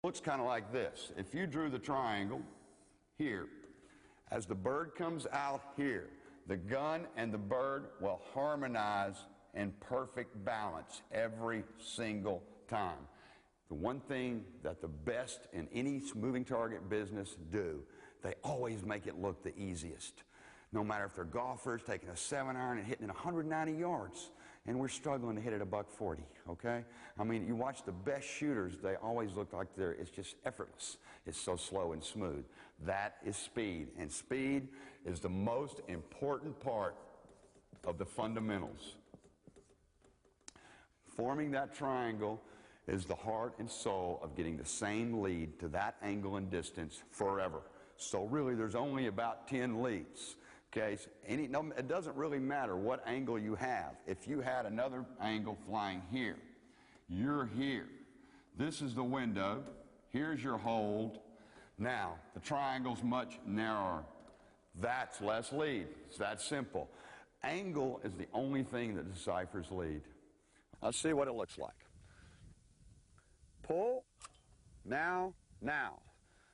Looks kind of like this. If you drew the triangle here, as the bird comes out here, the gun and the bird will harmonize in perfect balance every single time. The one thing that the best in any moving target business do, they always make it look the easiest. No matter if they're golfers taking a 7-iron and hitting it 190 yards, and we're struggling to hit it $140, okay? I mean, you watch the best shooters, they always look like it's just effortless. It's so slow and smooth. That is speed, and speed is the most important part of the fundamentals. Forming that triangle is the heart and soul of getting the same lead to that angle and distance forever. So really, there's only about 10 leads. Okay, so it doesn't really matter what angle you have. If you had another angle flying here, you're here. This is the window. Here's your hold. Now, the triangle's much narrower. That's less lead. It's that simple. Angle is the only thing that deciphers lead. Let's see what it looks like. Pull. Now.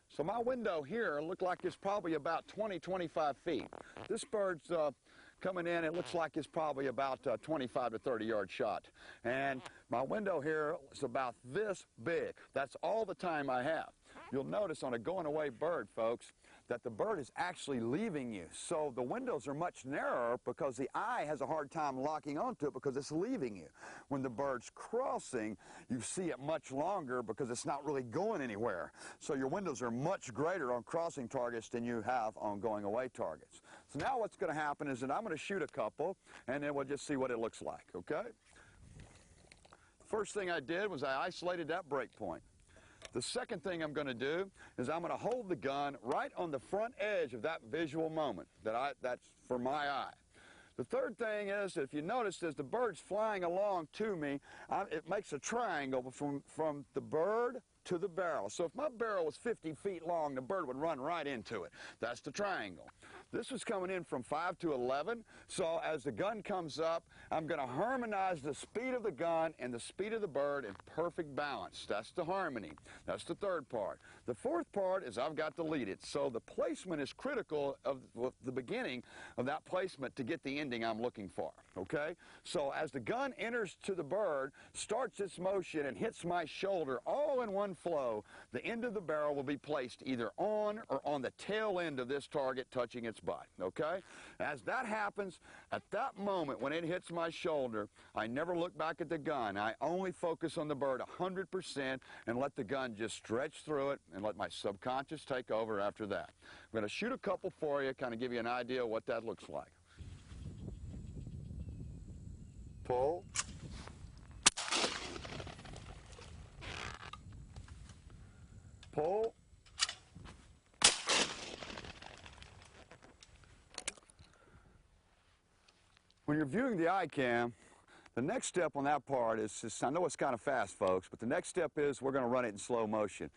So my window here looked like it's probably about 20-25 feet. This bird's coming in, it looks like it's probably about a 25 to 30 yard shot. And my window here is about this big. That's all the time I have. You'll notice on a going away bird, folks, that the bird is actually leaving you. So the windows are much narrower because the eye has a hard time locking onto it because it's leaving you. When the bird's crossing, you see it much longer because it's not really going anywhere. So your windows are much greater on crossing targets than you have on going away targets. So now what's going to happen is that I'm going to shoot a couple, and then we'll just see what it looks like, okay? First thing I did was I isolated that break point. The second thing I'm going to do is I'm going to hold the gun right on the front edge of that visual moment that's for my eye. The third thing is, if you notice, as the bird's flying along to me, it makes a triangle from the bird to the barrel. So if my barrel was 50 feet long, the bird would run right into it. That's the triangle. This was coming in from 5 to 11, so as the gun comes up, I'm going to harmonize the speed of the gun and the speed of the bird in perfect balance. That's the harmony. That's the third part. The fourth part is I've got to lead it. So the placement is critical of the beginning of that placement to get the ending I'm looking for, okay? So as the gun enters to the bird, starts its motion and hits my shoulder all in one flow, the end of the barrel will be placed either on or on the tail end of this target touching its butt, okay? As that happens, at that moment when it hits my shoulder, I never look back at the gun. I only focus on the bird 100% and let the gun just stretch through it and let my subconscious take over after that. I'm going to shoot a couple for you, kind of give you an idea of what that looks like. Pull. Pull. When you're viewing the iCam, the next step on that part is just, I know it's kind of fast, folks, but the next step is we're going to run it in slow motion.